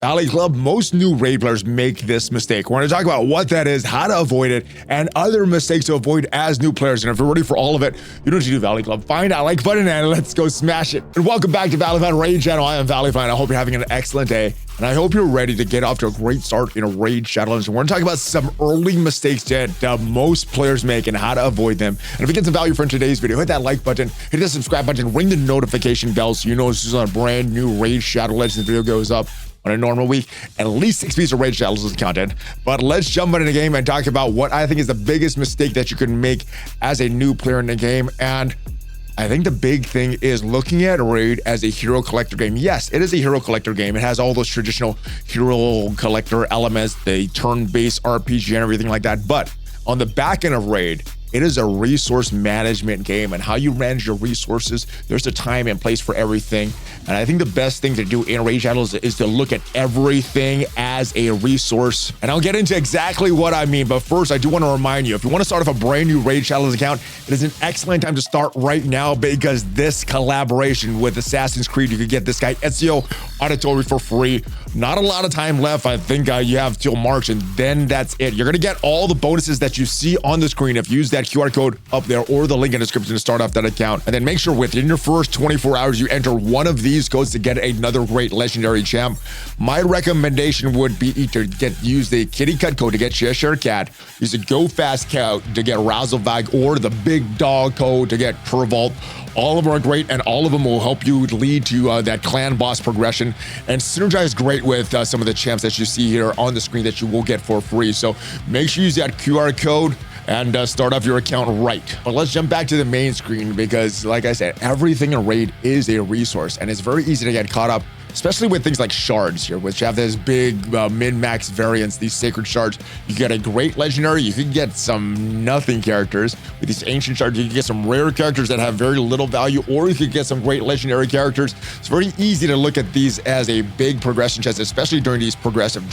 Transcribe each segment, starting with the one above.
Valley Club, most new raid players make this mistake. We're going to talk about what that is, how to avoid it, and other mistakes to avoid as new players. And if you're ready for all of it, you know what you do, Valley Club. Find that like button and let's go smash it. And welcome back to ValleyFlyin Raid Channel. I am ValleyFlyin. I hope you're having an excellent day. And I hope you're ready to get off to a great start in a raid challenge. And we're gonna talk about some early mistakes that most players make and how to avoid them. And if you get some value from today's video, hit that like button, hit the subscribe button, ring the notification bell so you know this is on a brand new Raid Shadow Legends video goes up on a normal week, and at least 6 pieces of Raid Shadow Legends content. But let's jump into the game and talk about what I think is the biggest mistake that you can make as a new player in the game. And I think the big thing is looking at Raid as a hero collector game. Yes, it is a hero collector game. It has all those traditional hero collector elements, the turn-based RPG and everything like that. But on the back end of Raid, it is a resource management game, and how you manage your resources, there's a time and place for everything. And I think the best thing to do in Raid Shadows is to look at everything as a resource. And I'll get into exactly what I mean. But first, I do want to remind you, if you want to start off a brand new Raid Shadows account, it is an excellent time to start right now, because this collaboration with Assassin's Creed, you could get this guy Ezio Auditore for free. Not a lot of time left. I think you have till March, and then that's it. You're going to get all the bonuses that you see on the screen if you use that QR code up there or the link in the description to start off that account. And then make sure within your first 24 hours, you enter one of these codes to get another great legendary champ. My recommendation would be either use the kitty cut code to get Cheshire Cat, use the Go Fast code to get Razzlevag, or the Big Dog code to get Turvolt. All of them are great, and all of them will help you lead to that clan boss progression and synergize great with some of the champs that you see here on the screen that you will get for free. So make sure you use that QR code and start off your account right. But let's jump back to the main screen, because like I said, everything in Raid is a resource, and it's very easy to get caught up, especially with things like shards here, which have this big min-max variance, these sacred shards. You get a great legendary, you can get some nothing characters. With these ancient shards, you can get some rare characters that have very little value, or you could get some great legendary characters. It's very easy to look at these as a big progression chance, especially during these progressive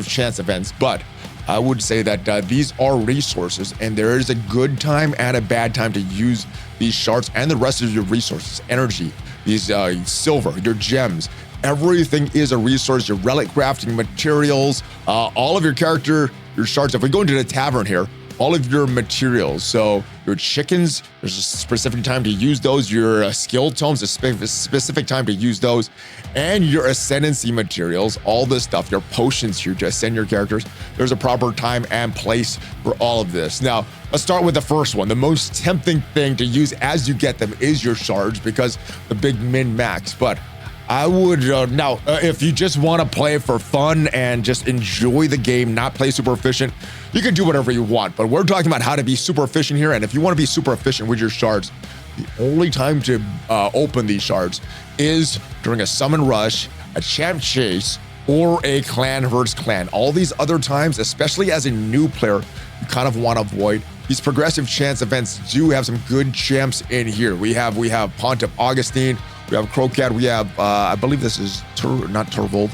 chance events. But I would say that these are resources, and there is a good time and a bad time to use these shards and the rest of your resources, energy, these silver, your gems. Everything is a resource. Your relic crafting materials, all of your shards. If we go into the tavern here, all of your materials, so your chickens, there's a specific time to use those, your skill tomes, a specific time to use those, and your ascendancy materials, all this stuff, your potions here to ascend your characters, there's a proper time and place for all of this. Now, let's start with the first one. The most tempting thing to use as you get them is your shards, because the big min-max. But I would, now, if you just want to play for fun and just enjoy the game, not play super efficient, you can do whatever you want. But we're talking about how to be super efficient here. And if you want to be super efficient with your shards, the only time to open these shards is during a summon rush, a champ chase, or a clan versus clan. All these other times, especially as a new player, you kind of want to avoid. These progressive chance events do have some good champs in here. We have Pontiff Augustine, we have Crocat, we have, I believe this is not Turvold,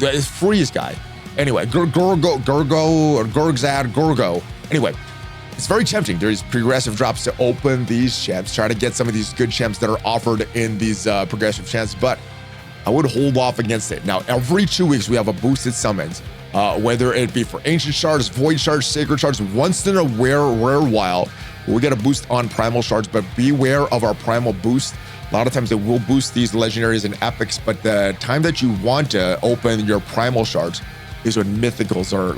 it's Freeze guy. Anyway, Gorgo. Anyway, it's very tempting. There's progressive drops to open these champs, try to get some of these good champs that are offered in these progressive champs, but I would hold off against it. Now, every 2 weeks, we have a boosted summons, whether it be for ancient shards, void shards, sacred shards. Once in a rare while, we get a boost on primal shards, but beware of our primal boost. A lot of times it will boost these legendaries and epics, but the time that you want to open your primal shards is when mythicals are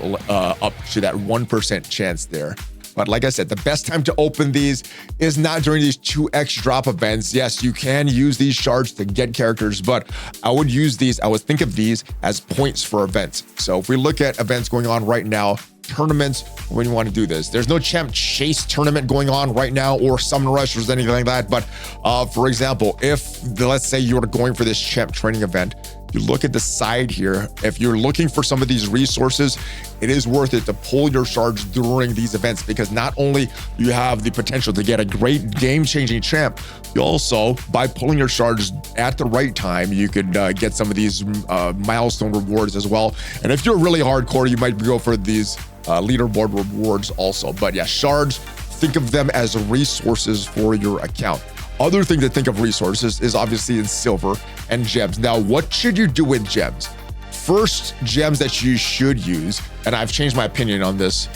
up to that 1% chance there. But like I said, the best time to open these is not during these 2x drop events. Yes, you can use these shards to get characters, but I would think of these as points for events. So if we look at events going on right now, tournaments, when you want to do this, there's no champ chase tournament going on right now, or summon rush or anything like that. But for example, if let's say you're going for this champ training event, you look at the side here. If you're looking for some of these resources, it is worth it to pull your shards during these events, because not only do you have the potential to get a great game-changing champ, you also, by pulling your shards at the right time, you could get some of these milestone rewards as well. And if you're really hardcore, you might go for these leaderboard rewards also. But yeah, shards, think of them as resources for your account. Other thing to think of resources is obviously in silver and gems. Now, what should you do with gems? first gems that you should use, and I've changed my opinion on this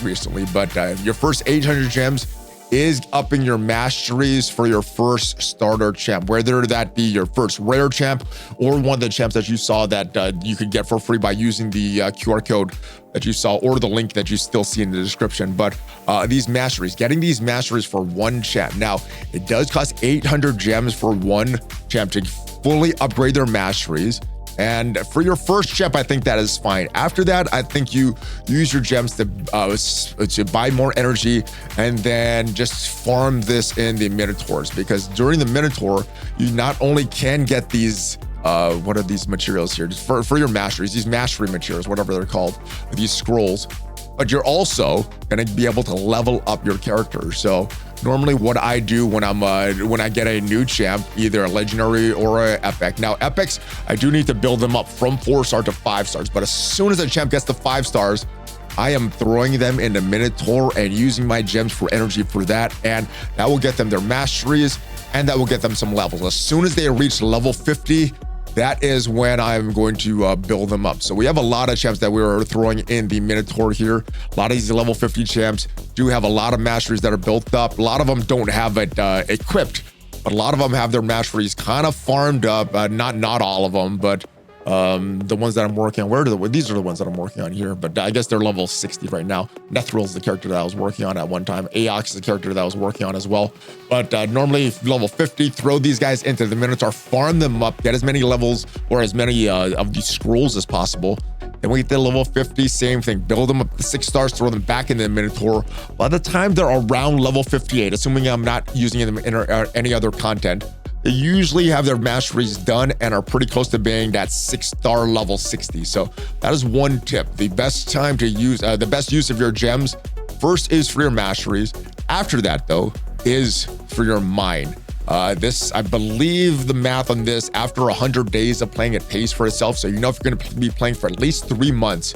recently, but your first 800 gems is upping your masteries for your first starter champ, whether that be your first rare champ or one of the champs that you saw that you could get for free by using the QR code that you saw or the link that you still see in the description. But these masteries, getting these masteries for one champ. Now, it does cost 800 gems for one champ to fully upgrade their masteries. And for your first champ, I think that is fine. After that, I think you use your gems to buy more energy and then just farm this in the Minotaurs, because during the Minotaur, you not only can get these what are these materials here for your masteries, these mastery materials, whatever they're called, these scrolls, but you're also going to be able to level up your character. So normally what I do when I get a new champ, either a legendary or a epic. Now epics, I do need to build them up from 4-star to 5 stars, but as soon as a champ gets to 5 stars, I am throwing them into Minotaur and using my gems for energy for that, and that will get them their masteries and that will get them some levels. As soon as they reach level 50, that is when I'm going to build them up. So we have a lot of champs that we are throwing in the Minotaur here. A lot of these level 50 champs do have a lot of masteries that are built up. A lot of them don't have it equipped, but a lot of them have their masteries kind of farmed up. Not all of them, but the ones that I'm working on, these are the ones that I'm working on here, but I guess they're level 60 right now. Nethril's the character that I was working on at one time. Aox is the character that I was working on as well. But normally level 50, throw these guys into the Minotaur, farm them up, get as many levels or as many of these scrolls as possible. Then we get to level 50, same thing, build them up to 6 stars, throw them back into the Minotaur. By the time they're around level 58, assuming I'm not using them in any other content, they usually have their masteries done and are pretty close to being that 6-star level 60. So that is one tip. The best time to use, the best use of your gems, first is for your masteries. After that though, is for your mine. This, I believe the math on this, after 100 days of playing, it pays for itself. So you know if you're gonna be playing for at least 3 months,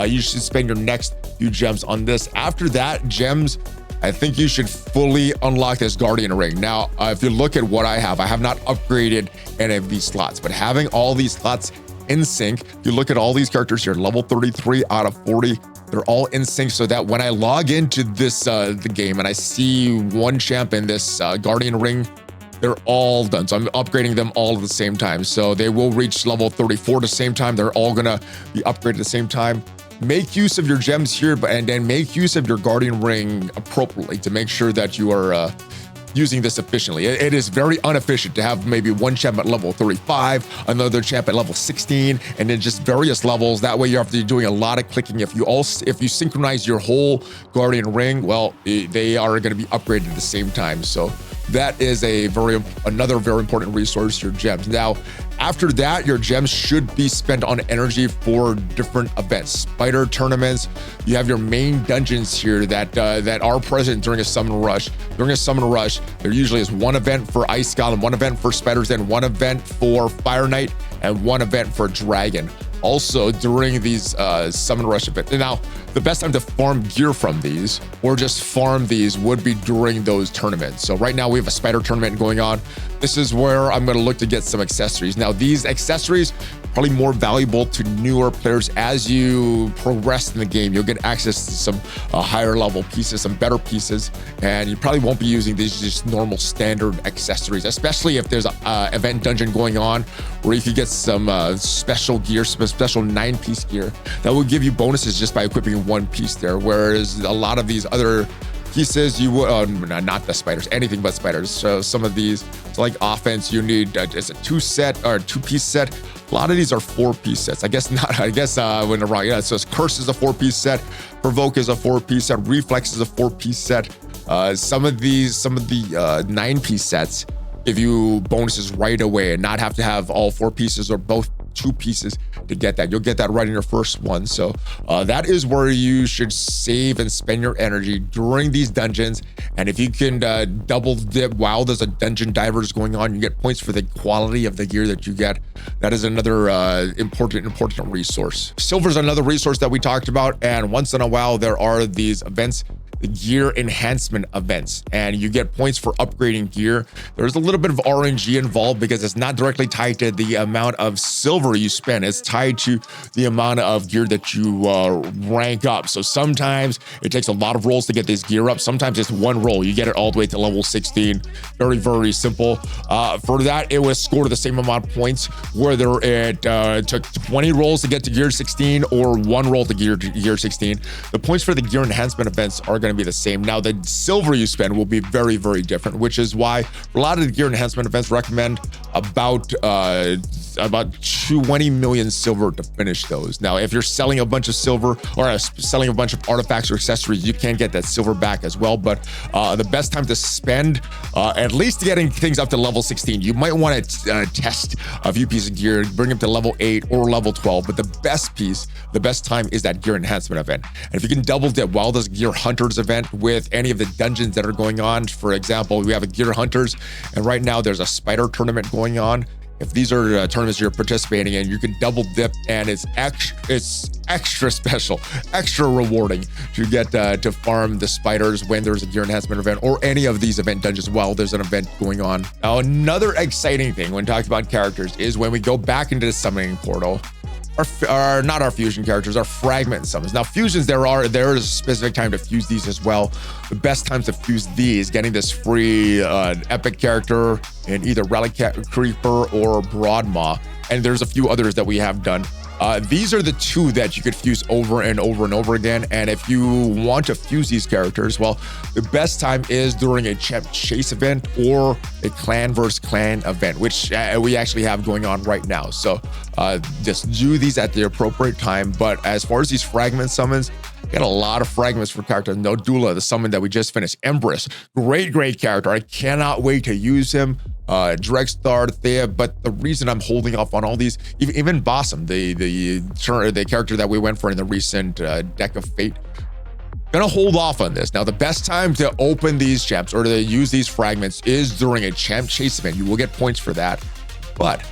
you should spend your next few gems on this. After that, gems, I think you should fully unlock this Guardian Ring. Now, if you look at what I have not upgraded any of these slots, but having all these slots in sync, you look at all these characters here, level 33 out of 40, they're all in sync, so that when I log into this the game and I see one champ in this Guardian Ring, they're all done. So I'm upgrading them all at the same time. So they will reach level 34 at the same time. They're all gonna be upgraded at the same time. Make use of your gems here, and then make use of your Guardian Ring appropriately to make sure that you are using this efficiently. It is very inefficient to have maybe one champ at level 35, another champ at level 16, and then just various levels. That way you have to be doing a lot of clicking. If you synchronize your whole Guardian Ring, well, they are going to be upgraded at the same time. So that is another very important resource, your gems. Now, after that, your gems should be spent on energy for different events, spider tournaments. You have your main dungeons here that are present during a summon rush. During a summon rush, there usually is one event for Ice Golem, one event for Spiders, and one event for Fire Knight, and one event for Dragon. Also, during these summon rush events. Now, the best time to farm gear from these, or just farm these, would be during those tournaments. So right now we have a spider tournament going on. This is where I'm going to look to get some accessories. Now, these accessories probably more valuable to newer players. As you progress in the game, you'll get access to some higher level pieces, some better pieces, and you probably won't be using these just normal standard accessories, especially if there's a event dungeon going on where you could get some special gear, some special 9-piece gear that will give you bonuses just by equipping one piece there. Whereas a lot of these other pieces, you would not the spiders, anything but spiders. So some of these, so like offense, you need it's a 2-piece set. A lot of these are 4-piece sets. I guess not. I guess when they're wrong. Yeah. So curse is a 4-piece set. Provoke is a 4-piece set. Reflex is a 4-piece set. Some of the 9-piece sets give you bonuses right away and not have to have all 4 pieces or both 2 pieces to get that. You'll get that right in your first one. So that is where you should save and spend your energy during these dungeons. And if you can double dip while there's a dungeon divers going on, you get points for the quality of the gear that you get. That is another important resource. Silver is another resource that we talked about. And once in a while, there are these events the gear enhancement events, and you get points for upgrading gear. There's a little bit of RNG involved because it's not directly tied to the amount of silver you spend. It's tied to the amount of gear that you rank up. So sometimes it takes a lot of rolls to get this gear up. Sometimes it's one roll. You get it all the way to level 16. Very, very simple. For that, it was scored the same amount of points, whether it took 20 rolls to get to gear 16 or one roll to gear 16. The points for the gear enhancement events are going to be the same. Now, the silver you spend will be very, very different, which is why a lot of the gear enhancement events recommend about 20 million silver to finish those. Now, if you're selling a bunch of silver or selling a bunch of artifacts or accessories, you can get that silver back as well. But the best time to spend, at least getting things up to level 16, you might want to test a few pieces of gear, bring them to level 8 or level 12. But the best time is that gear enhancement event. And if you can double dip while this gear hunters event with any of the dungeons that are going on, for example, we have a gear hunters, and right now there's a spider tournament going on. If these are tournaments you're participating in, you can double dip, and it's extra special, extra rewarding to get to farm the spiders when there's a gear enhancement event or any of these event dungeons while there's an event going on. Now, another exciting thing when talking about characters is when we go back into the summoning portal, not our fusion characters, our fragment summons. Now, fusions, there is a specific time to fuse these as well. The best times to fuse these, getting this free epic character in either Relic Creeper or Broadmaw, and there's a few others that we have done. These are the two that you could fuse over and over and over again. And if you want to fuse these characters, well, the best time is during a champ chase event or a clan versus clan event, which we actually have going on right now. So just do these at the appropriate time. But as far as these fragment summons, get a lot of fragments for characters. Nodula, the summon that we just finished. Empress, great character. I cannot wait to use him. Dregstar, Thea, but the reason I'm holding off on all these, even Bossum, the character that we went for in the recent Deck of Fate, gonna hold off on this. Now, the best time to open these champs or to use these fragments is during a champ chase event. You will get points for that, but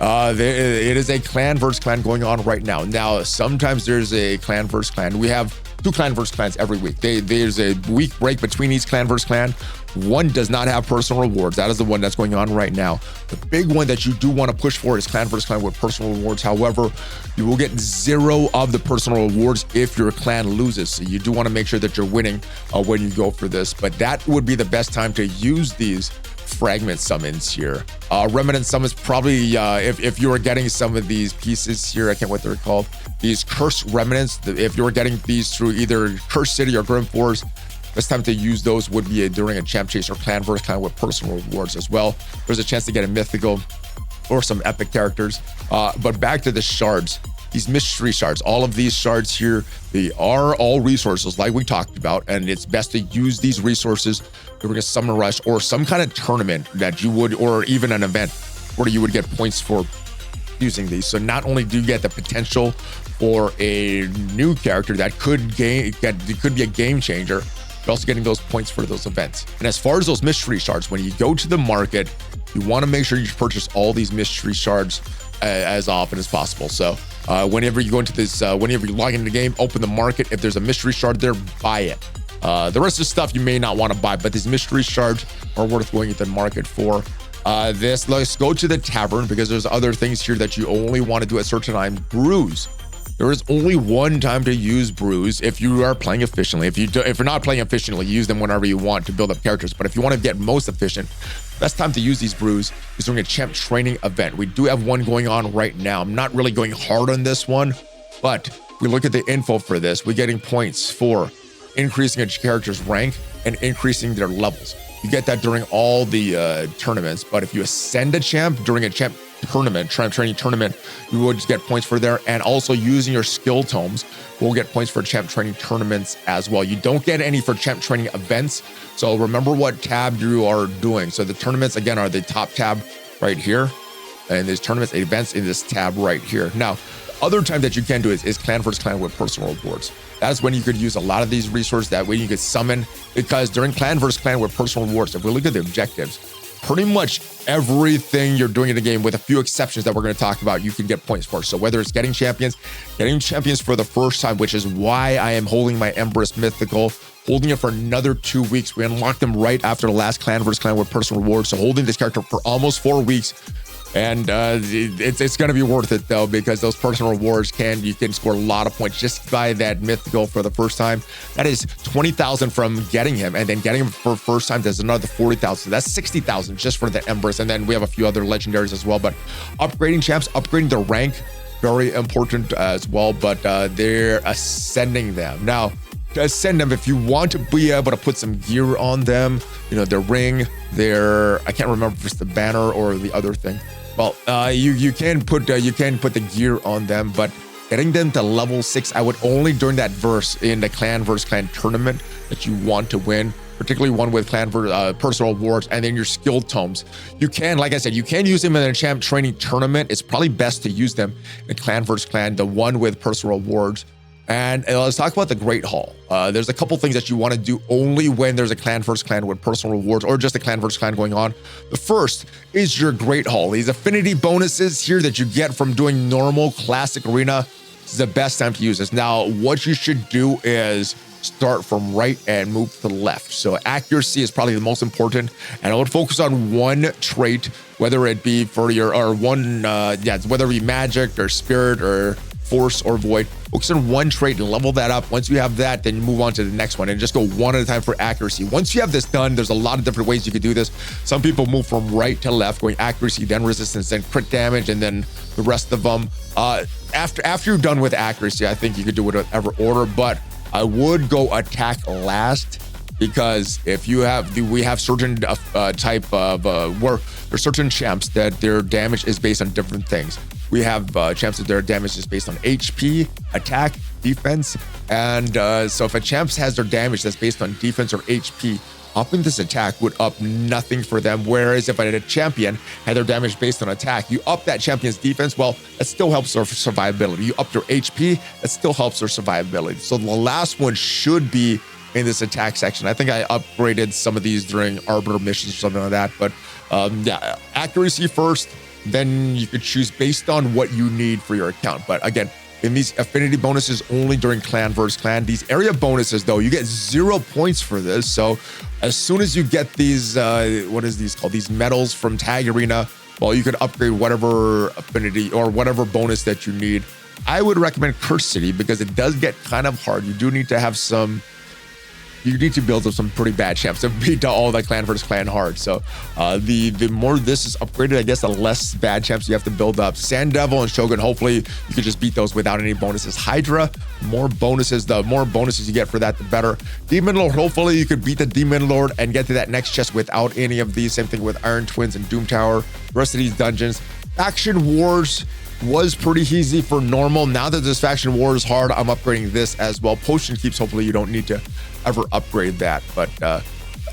it is a clan versus clan going on right now. Now, sometimes there's a clan versus clan. We have 2 clan versus clans every week. There's a week break between each clan versus clan. One does not have personal rewards. That is the one that's going on right now. The big one that you do want to push for is clan versus clan with personal rewards. However, you will get 0 of the personal rewards if your clan loses. So you do want to make sure that you're winning when you go for this. But that would be the best time to use these fragment summons here. Remnant summons, probably if you are getting some of these pieces here, I can't what they're called, these cursed remnants, if you're getting these through either Cursed City or Grim Forest, best time to use those would be during a champ chase or clan versus clan with personal rewards as well. There's a chance to get a mythical or some epic characters. But back to the shards, these mystery shards, all of these shards here, they are all resources like we talked about, and it's best to use these resources during a summer rush or some kind of tournament that you would, or even an event where you would get points for using these. So not only do you get the potential for a new character that could be a game changer, you're also getting those points for those events. And as far as those mystery shards, when you go to the market, you want to make sure you purchase all these mystery shards as often as possible. So whenever you go into this, whenever you log into the game, open the market. If there's a mystery shard there, buy it. The rest of the stuff you may not want to buy, but these mystery shards are worth going into the market for. Let's go to the tavern because there's other things here that you only want to do at certain times. Brews. There is only one time to use brews if you are playing efficiently. If you're not playing efficiently, use them whenever you want to build up characters. But if you want to get most efficient, best time to use these brews is during a champ training event. We do have one going on right now. I'm not really going hard on this one, but we look at the info for this. We're getting points for increasing a character's rank and increasing their levels. You get that during all the tournaments, but if you ascend a champ during a champ training tournament, you will just get points for there. And also using your skill tomes will get points for champ training tournaments as well. You don't get any for champ training events. So remember what tab you are doing. So the tournaments, again, are the top tab right here. And there's tournaments, events in this tab right here. Now, the other time that you can do is clan versus clan with personal rewards. That's when you could use a lot of these resources. That way you could summon, because during clan versus clan with personal rewards, if we look at the objectives, pretty much everything you're doing in the game, with a few exceptions that we're going to talk about, you can get points for. So whether it's getting champions for the first time, which is why I am holding my Empress Mythical, holding it for another 2 weeks. We unlocked them right after the last clan versus clan with personal rewards. So holding this character for almost 4 weeks. And it's going to be worth it though, because those personal rewards you can score a lot of points just by that mythical for the first time. That is 20,000 from getting him, and then getting him for first time, there's another 40,000. So that's 60,000 just for the Empress. And then we have a few other legendaries as well. But upgrading champs, upgrading their rank, very important as well. But they're ascending them now. To ascend them, if you want to be able to put some gear on them, you know, their ring, I can't remember if it's the banner or the other thing. Well, you can put the gear on them, but getting them to level 6, I would only during that verse in the clan versus clan tournament that you want to win, particularly one with clan personal rewards, and then your skill tomes. You can, like I said, you can use them in a champ training tournament. It's probably best to use them in clan versus clan, the one with personal rewards. And let's talk about the Great Hall. There's a couple things that you want to do only when there's a clan versus clan with personal rewards, or just a clan versus clan going on. The first is your Great Hall. These affinity bonuses here that you get from doing normal classic arena. This is the best time to use this. Now, what you should do is start from right and move to the left. So accuracy is probably the most important, and I would focus on one trait, whether it be for your, or one, whether it be magic or spirit or force or void. Focus on one trait and level that up. Once you have that, then you move on to the next one and just go one at a time for accuracy. Once you have this done, there's a lot of different ways you could do this. Some people move from right to left, going accuracy, then resistance, then crit damage, and then the rest of them. After you're done with accuracy, I think you could do it whatever order, but I would go attack last, because if you have, we have certain type of where there's certain champs that their damage is based on different things. We have champs that their damage is based on HP, attack, defense, and so if a champ has their damage that's based on defense or HP, upping this attack would up nothing for them. Whereas if a champion had their damage based on attack, you up that champion's defense, well, that still helps their survivability. You up their HP, that still helps their survivability. So the last one should be in this attack section. I think I upgraded some of these during Arbiter missions or something like that. But yeah, accuracy first, then you could choose based on what you need for your account. But again, in these affinity bonuses only during clan versus clan. These area bonuses though, you get 0 points for this. So as soon as you get these, what is these called? These medals from Tag Arena, well, you could upgrade whatever affinity or whatever bonus that you need. I would recommend Curse City because it does get kind of hard. You do need to have some, you need to build up some pretty bad champs to beat all the clan versus clan hard. So the more this is upgraded, I guess the less bad champs you have to build up. Sand Devil and Shogun, hopefully you can just beat those without any bonuses. Hydra, more bonuses. The more bonuses you get for that, the better. Demon Lord, hopefully you could beat the Demon Lord and get to that next chest without any of these. Same thing with Iron Twins and Doom Tower. The rest of these dungeons. Faction Wars was pretty easy for normal. Now that this Faction War is hard, I'm upgrading this as well. Potion Keeps, hopefully you don't need to ever upgrade that. But the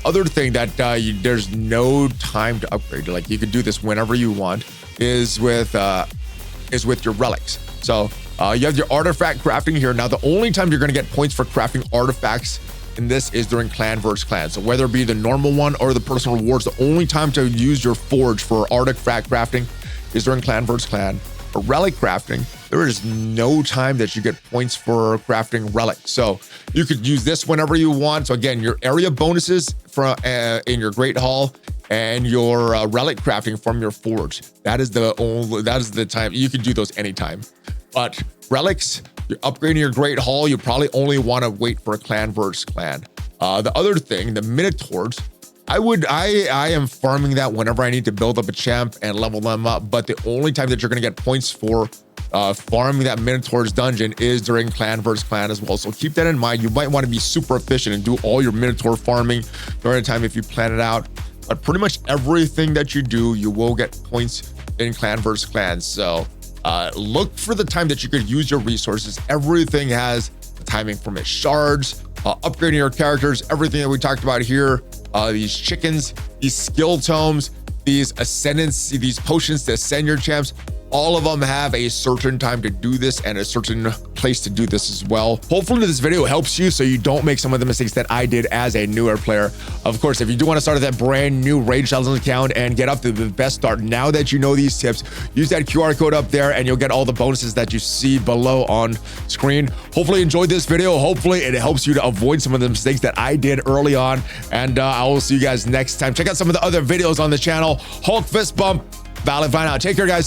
other thing that there's no time to upgrade, like you can do this whenever you want, is with your relics. So you have your artifact crafting here. Now the only time you're going to get points for crafting artifacts in this is during clan versus clan. So whether it be the normal one or the personal rewards, the only time to use your forge for artifact crafting is during clan versus clan. For relic crafting, there is no time that you get points for crafting relics. So you could use this whenever you want. So again, your area bonuses from in your Great Hall and your relic crafting from your forge. That is the time you can do those anytime. But relics, you're upgrading your Great Hall, you probably only want to wait for a clan versus clan. The other thing, the Minotaurs, I am farming that whenever I need to build up a champ and level them up, but the only time that you're going to get points for farming that Minotaur's dungeon is during clan versus clan as well. So keep that in mind. You might want to be super efficient and do all your Minotaur farming during the time if you plan it out. But pretty much everything that you do, you will get points in clan versus clan. So look for the time that you could use your resources. Everything has the timing from its shards, upgrading your characters, everything that we talked about here. These chickens, these skill tomes, these ascendancy, these potions to ascend your champs, all of them have a certain time to do this and a certain place to do this as well. Hopefully this video helps you so you don't make some of the mistakes that I did as a newer player. Of course, if you do want to start that brand new Raid Shadows account and get up to the best start, now that you know these tips, use that QR code up there and you'll get all the bonuses that you see below on screen. Hopefully you enjoyed this video. Hopefully it helps you to avoid some of the mistakes that I did early on. And I will see you guys next time. Check out some of the other videos on the channel. Hulk fist bump, ValleyFlyin out. Take care, guys.